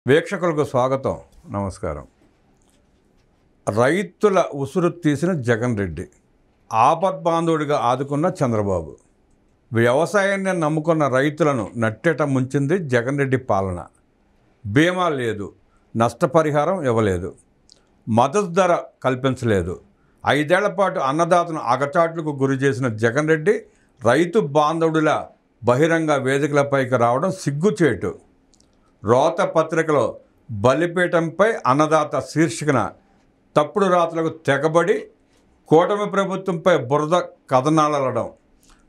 వీక్షకులకు స్వాగతం. నమస్కారం. రైతుల ఉసురు తీసిన జగన్ రెడ్డి, ఆపద్బాంధవుడిగా ఆదుకున్న చంద్రబాబు, వ్యవసాయాన్ని నమ్ముకున్న రైతులను నట్టేట ముంచింది జగన్ రెడ్డి పాలన. బీమా లేదు, నష్టపరిహారం ఇవ్వలేదు, మద్దతు ధర కల్పించలేదు. 5 ఏళ్ల పాటు అన్నదాతను అగచాట్లకు గురి చేసిన జగన్ రెడ్డి రైతు బాంధవుడిలా బహిరంగ వేదికలపైకి రావడం సిగ్గుచేటు. రోత పత్రికలో బలిపీఠంపై అన్నదాత శీర్షికన తప్పుడు రాతలకు తెగబడి కూటమి ప్రభుత్వంపై బురద కథనాలడం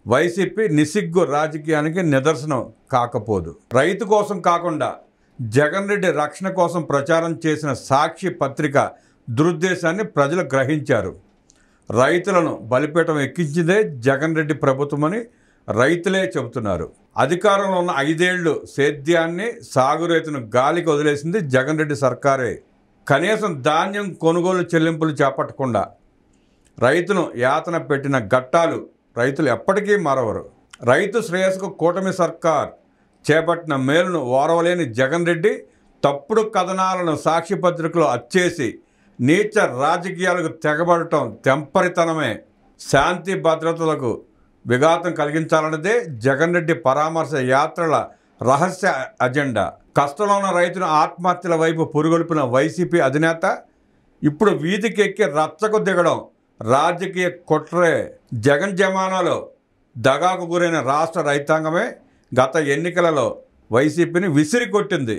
వైసీపీ నిసిగ్గు రాజకీయానికి నిదర్శనం కాకపోదు. రైతు కోసం కాకుండా జగన్ రెడ్డి రక్షణ కోసం ప్రచారం చేసిన సాక్షి పత్రిక దురుద్దేశాన్ని ప్రజలు గ్రహించారు. రైతులను బలిపీఠం ఎక్కించిందే జగన్ రెడ్డి ప్రభుత్వమని రైతులే చెబుతున్నారు. అధికారంలో ఉన్న 5 ఏళ్లు సేద్యాన్ని, సాగు రైతును గాలికి వదిలేసింది జగన్ రెడ్డి సర్కారే. కనీసం ధాన్యం కొనుగోలు చెల్లింపులు చేపట్టకుండా రైతును యాతన పెట్టిన ఘట్టాలు రైతులు ఎప్పటికీ మరవరు. రైతు శ్రేయస్సుకు కూటమి సర్కార్ చేపట్టిన మేలును ఓరవలేని జగన్ రెడ్డి తప్పుడు కథనాలను సాక్షి పత్రికలో అచ్చేసి నీచ రాజకీయాలకు తెగబడటం తెంపరితనమే. శాంతి భద్రతలకు విఘాతం కలిగించాలన్నదే జగన్ రెడ్డి పరామర్శ యాత్రల రహస్య అజెండా. కష్టంలో ఉన్న రైతును ఆత్మహత్యల వైపు పురుగొల్పిన వైసీపీ అధినేత ఇప్పుడు వీధికెక్కి రచ్చకు దిగడం రాజకీయ కుట్రే. జగన్ జమానాలో దగాకు గురైన రాష్ట్ర రైతాంగమే గత ఎన్నికలలో వైసీపీని విసిరి కొట్టింది.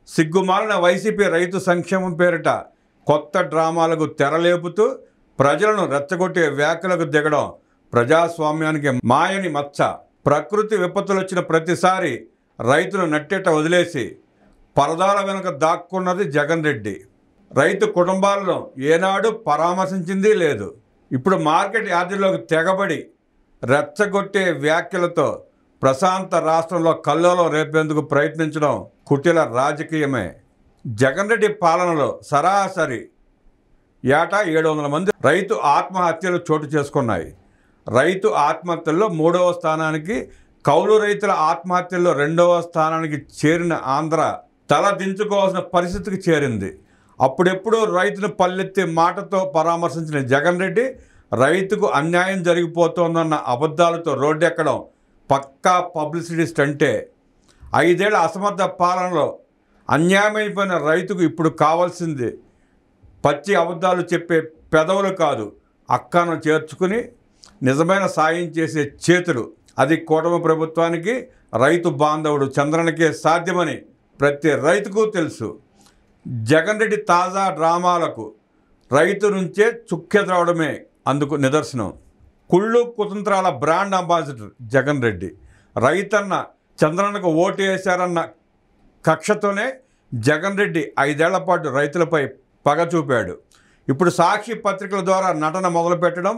సిగ్గుమాలిన వైసీపీ రైతు సంక్షేమం పేరిట కొత్త డ్రామాలకు తెరలేపుతూ ప్రజలను రెచ్చగొట్టే వ్యాఖ్యలకు దిగడం ప్రజాస్వామ్యానికి మాయని మచ్చ. ప్రకృతి విపత్తులు వచ్చిన ప్రతిసారి రైతును నట్టేట వదిలేసి పరదాల వెనుక దాక్కున్నది జగన్ రెడ్డి. రైతు కుటుంబాలను ఏనాడు పరామర్శించింది లేదు. ఇప్పుడు మార్కెట్ యార్డుల్లోకి తెగబడి రెచ్చగొట్టే వ్యాఖ్యలతో ప్రశాంత రాష్ట్రంలో కల్లోలం రేపేందుకు ప్రయత్నించడం కుటిల రాజకీయమే. జగన్ రెడ్డి పాలనలో సరాసరి ఏటా 700 మంది రైతు ఆత్మహత్యలు చోటు చేసుకున్నాయి. రైతు ఆత్మహత్యల్లో 3వ స్థానానికి, కౌలు రైతుల ఆత్మహత్యల్లో 2వ స్థానానికి చేరిన ఆంధ్ర తల దించుకోవాల్సిన పరిస్థితికి చేరింది. అప్పుడెప్పుడు రైతును పల్లెత్తి మాటతో పరామర్శించిన జగన్ రెడ్డి రైతుకు అన్యాయం జరిగిపోతోందన్న అబద్ధాలతో రోడ్డెక్కడం పక్కా పబ్లిసిటీ స్టంటే. 5 ఏళ్ల అసమర్థ పాలనలో అన్యాయమైపోయిన రైతుకు ఇప్పుడు కావాల్సింది పచ్చి అబద్ధాలు చెప్పే పెదవులు కాదు, అక్కను చేర్చుకుని నిజమైన సాయం చేసే చేతులు. అది కూటమి ప్రభుత్వానికి, రైతు బాంధవుడు చంద్రనకే సాధ్యమని ప్రతి రైతుకు తెలుసు. జగన్ రెడ్డి తాజా డ్రామాలకు రైతు నుంచే చుక్కెదవడమే అందుకు నిదర్శనం. కుళ్ళు కుతంత్రాల బ్రాండ్ అంబాసిడర్ జగన్ రెడ్డి. రైతన్న చంద్రనకు ఓటు వేశారన్న కక్షతోనే జగన్ రెడ్డి 5 ఏళ్ల పాటు రైతులపై పగ చూపాడు. ఇప్పుడు సాక్షి పత్రికల ద్వారా నటన మొదలుపెట్టడం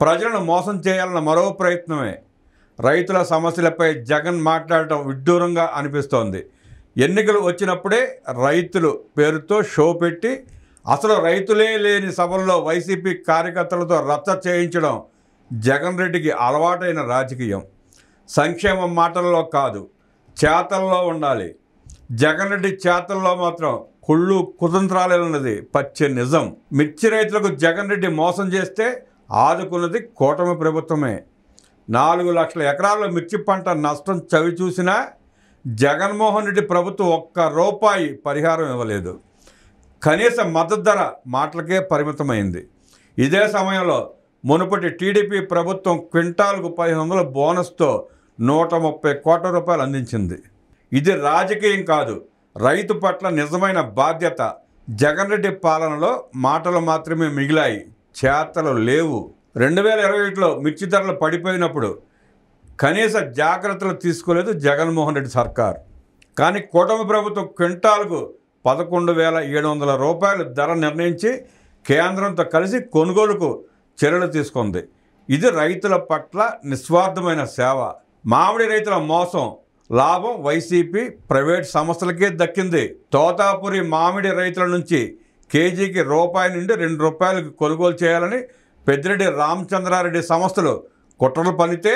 ప్రజలను మోసం చేయాలన్న మరో ప్రయత్నమే. రైతుల సమస్యలపై జగన్ మాట్లాడటం విడ్డూరంగా అనిపిస్తోంది. ఎన్నికలు వచ్చినప్పుడే రైతులు పేరుతో షో పెట్టి అసలు రైతులే లేని సభల్లో వైసీపీ కార్యకర్తలతో రచ్చ చేయించడం జగన్ రెడ్డికి అలవాటైన రాజకీయం. సంక్షేమం మాటల్లో కాదు, చేతల్లో ఉండాలి. జగన్ రెడ్డి చేతల్లో మాత్రం కుళ్ళు కుతంత్రాలన్నది పచ్చి నిజం. మిర్చి రైతులకు జగన్ రెడ్డి మోసం చేస్తే ఆదుకున్నది కూటమి ప్రభుత్వమే. 4 లక్షల ఎకరాల్లో మిర్చి పంట నష్టం చవి చూసినా జగన్మోహన్ రెడ్డి ప్రభుత్వం ₹1 పరిహారం ఇవ్వలేదు. కనీస మద్దతు ధర మాటలకే పరిమితమైంది. ఇదే సమయంలో మునుపటి టీడీపీ ప్రభుత్వం క్వింటాల్కు 1500 బోనస్తో ₹130 కోట్ల అందించింది. ఇది రాజకీయం కాదు, రైతు పట్ల నిజమైన బాధ్యత. జగన్ రెడ్డి పాలనలో మాటలు మాత్రమే మిగిలాయి, చేతలు లేవు. 2021లో మిర్చి ధరలు పడిపోయినప్పుడు కనీస జాగ్రత్తలు తీసుకోలేదు జగన్మోహన్ రెడ్డి సర్కార్. కానీ కూటమి ప్రభుత్వం క్వింటాల్కు ₹11,700 ధర నిర్ణయించి కేంద్రంతో కలిసి కొనుగోలుకు చర్యలు తీసుకుంది. ఇది రైతుల పట్ల నిస్వార్థమైన సేవ. మామిడి రైతుల మోసం, లాభం వైసీపీ ప్రైవేట్ సంస్థలకే దక్కింది. తోతాపురి మామిడి రైతుల నుంచి కేజీకి ₹1 నుండి ₹2 కొనుగోలు చేయాలని పెద్దిరెడ్డి రామచంద్రారెడ్డి సంస్థలు కుట్రలు పనితే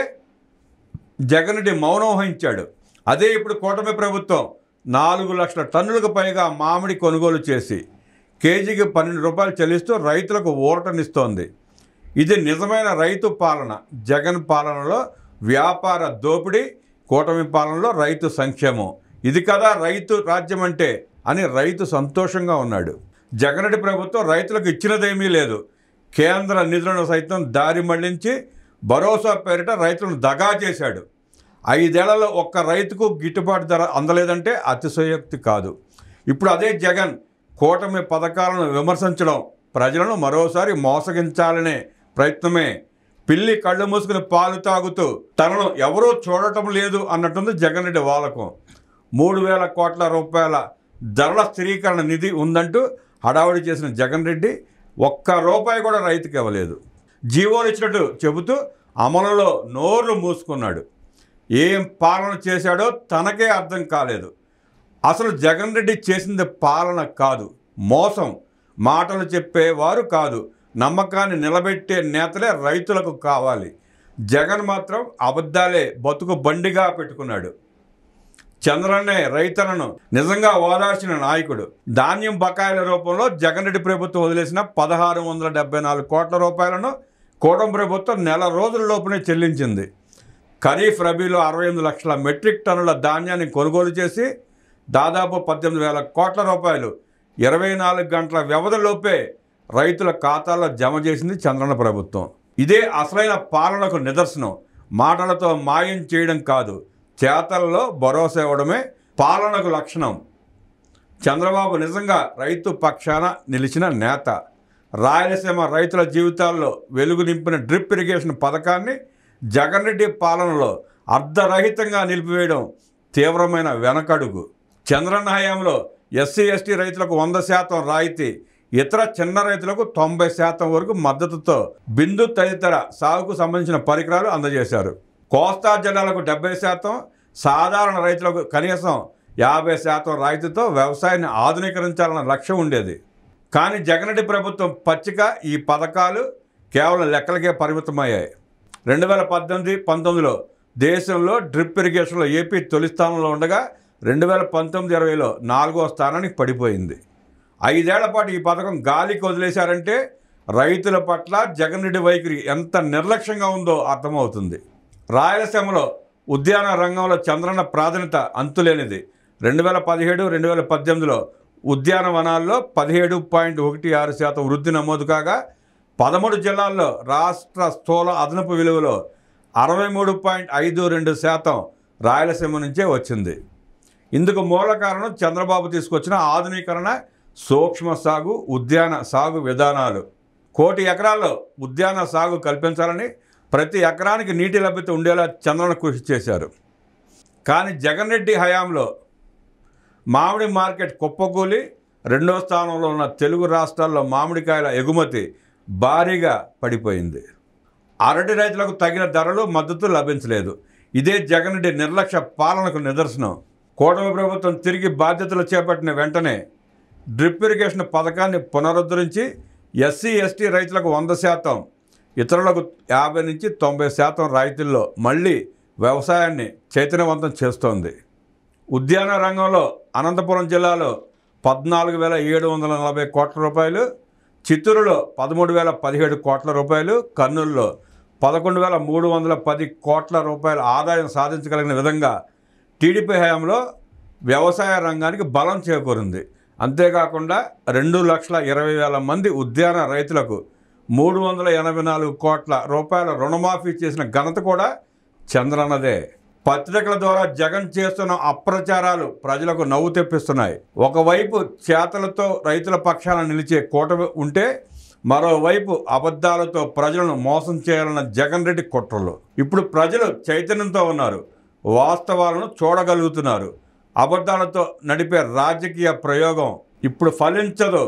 జగన్ రెడ్డి మౌనం వహించాడు. అదే ఇప్పుడు కూటమి ప్రభుత్వం 4 లక్షల టన్నులకు పైగా మామిడి కొనుగోలు చేసి కేజీకి 12 రూపాయలు చెల్లిస్తూ రైతులకు ఊరటనిస్తోంది. ఇది నిజమైన రైతు పాలన. జగన్ పాలనలో వ్యాపార దోపిడీ, కూటమి పాలనలో రైతు సంక్షేమం. ఇది కదా రైతు రాజ్యం అంటే అని రైతు సంతోషంగా ఉన్నాడు. జగన్ ప్రభుత్వం రైతులకు ఇచ్చినదేమీ లేదు. కేంద్ర నిధులను సైతం దారి మళ్లించి భరోసా పేరిట రైతులను దగా చేశాడు. 5 ఏళ్లలో ఒక్క రైతుకు గిట్టుబాటు ధర అందలేదంటే అతిశయోక్తి కాదు. ఇప్పుడు అదే జగన్ కూటమి పథకాలను విమర్శించడం ప్రజలను మరోసారి మోసగించాలనే ప్రయత్నమే. పిల్లి కళ్ళు మూసుకుని పాలు తాగుతూ తనను ఎవరూ చూడటం లేదు అన్నట్టుంది జగన్ రెడ్డి వాలకం. 3,000 కోట్ల రూపాయల ధరల స్థిరీకరణ నిధి ఉందంటూ హడావుడి చేసిన జగన్ రెడ్డి ₹1 కూడా రైతుకి ఇవ్వలేదు. జీవోలు ఇచ్చినట్టు చెబుతూ అమలులో నోరు మూసుకున్నాడు. ఏం పాలన చేశాడో తనకే అర్థం కాలేదు. అసలు జగన్ రెడ్డి చేసింది పాలన కాదు, మోసం. మాటలు చెప్పేవారు కాదు, నమ్మకాన్ని నిలబెట్టే నేతలే రైతులకు కావాలి. జగన్ మాత్రం అబద్ధాలే బతుకు బండిగా పెట్టుకున్నాడు. చంద్రన్నే రైతులను నిజంగా ఓదార్చిన నాయకుడు. ధాన్యం బకాయిల రూపంలో జగన్ రెడ్డి ప్రభుత్వం వదిలేసిన 1,674 కోట్ల రూపాయలను కూటమి ప్రభుత్వం నెల రోజుల లోపునే చెల్లించింది. ఖరీఫ్ రబీలో 68 లక్షల మెట్రిక్ టన్నుల ధాన్యాన్ని కొనుగోలు చేసి దాదాపు 18,000 కోట్ల రూపాయలు 24 గంటల వ్యవధిలోపే రైతుల ఖాతాల్లో జమ చేసింది చంద్రన్న ప్రభుత్వం. ఇదే అసలైన పాలనకు నిదర్శనం. మాటలతో మాయం చేయడం కాదు, చేతల్లో భరోసా ఇవ్వడమే పాలనకు లక్షణం. చంద్రబాబు నిజంగా రైతు పక్షాన నిలిచిన నేత. రాయలసీమ రైతుల జీవితాల్లో వెలుగు నింపిన డ్రిప్ ఇరిగేషన్ పథకాన్ని జగన్ రెడ్డి పాలనలో అర్ధరహితంగా నిలిపివేయడం తీవ్రమైన వెనకడుగు. చంద్రన్న హయాంలో ఎస్సీ ఎస్టీ రైతులకు 100% రాయితీ, ఇతర చిన్న రైతులకు 90% వరకు మద్దతుతో బిందు తదితర సాగుకు సంబంధించిన పరికరాలు అందజేశారు. కోస్తా జిల్లాలకు 70%, సాధారణ రైతులకు కనీసం 50% రాయితీతో వ్యవసాయాన్ని ఆధునీకరించాలన్న లక్ష్యం ఉండేది. కానీ జగన్ రెడ్డి ప్రభుత్వం పచ్చిక ఈ పథకాలు కేవలం లెక్కలకే పరిమితమయ్యాయి. 2018-19లో దేశంలో డ్రిప్ ఇరిగేషన్లో ఏపీ తొలి స్థానంలో ఉండగా 2019-20లో 4వ స్థానానికి పడిపోయింది. 5 ఏళ్ల పాటు ఈ పథకం గాలికి వదిలేశారంటే రైతుల పట్ల జగన్ రెడ్డి వైఖరి ఎంత నిర్లక్ష్యంగా ఉందో అర్థమవుతుంది. రాయలసీమలో ఉద్యాన రంగంలో చంద్రన్న ప్రాధాన్యత అంతులేనిది. 2017-2018లో ఉద్యానవనాల్లో 17.16% వృద్ధి నమోదు కాగా 13 జిల్లాల్లో రాష్ట్ర స్థూల అదనపు విలువలో 63.52% రాయలసీమ నుంచే వచ్చింది. ఇందుకు మూల కారణం చంద్రబాబు తీసుకొచ్చిన ఆధునీకరణ, సూక్ష్మ సాగు, ఉద్యాన సాగు విధానాలు. 1 కోటి ఎకరాల్లో ఉద్యాన సాగు కల్పించాలని, ప్రతి ఎకరానికి నీటి లభ్యత ఉండేలా చంద్రన్న కృషి చేశారు. కానీ జగన్ రెడ్డి హయాంలో మామిడి మార్కెట్ కుప్పకూలి 2వ స్థానంలో ఉన్న తెలుగు రాష్ట్రాల్లో మామిడికాయల ఎగుమతి భారీగా పడిపోయింది. అరటి రైతులకు తగిన ధరలు, మద్దతు లభించలేదు. ఇదే జగన్ రెడ్డి నిర్లక్ష్య పాలనకు నిదర్శనం. కూటమి ప్రభుత్వం తిరిగి బాధ్యతలు చేపట్టిన వెంటనే డ్రిప్ ఇరిగేషన్ పథకాన్ని పునరుద్ధరించి ఎస్సీ ఎస్టీ రైతులకు 100%, ఇతరులకు 50-90% రాయితీల్లో మళ్ళీ వ్యవసాయాన్ని చైతన్యవంతం చేస్తోంది. ఉద్యాన రంగంలో అనంతపురం జిల్లాలో 14,740 కోట్ల రూపాయలు, చిత్తూరులో 13,017 కోట్ల రూపాయలు, కర్నూలులో 11,310 కోట్ల రూపాయల ఆదాయం సాధించగలిగిన విధంగా టీడీపీ హయాంలో వ్యవసాయ రంగానికి బలం చేకూరింది. అంతేకాకుండా 2,20,000 మంది ఉద్యాన రైతులకు 384 కోట్ల రూపాయల రుణమాఫీ చేసిన ఘనత కూడా చంద్రన్నదే. పత్రికల ద్వారా జగన్ చేస్తున్న అప్రచారాలు ప్రజలకు నవ్వు తెప్పిస్తున్నాయి. ఒకవైపు చేతలతో రైతుల పక్షాన నిలిచే కూటమి ఉంటే, మరోవైపు అబద్ధాలతో ప్రజలను మోసం చేయాలన్న జగన్ రెడ్డి కుట్రలు. ఇప్పుడు ప్రజలు చైతన్యంతో ఉన్నారు, వాస్తవాలను చూడగలుగుతున్నారు. అబద్ధాలతో నడిపే రాజకీయ ప్రయోగం ఇప్పుడు ఫలించదు.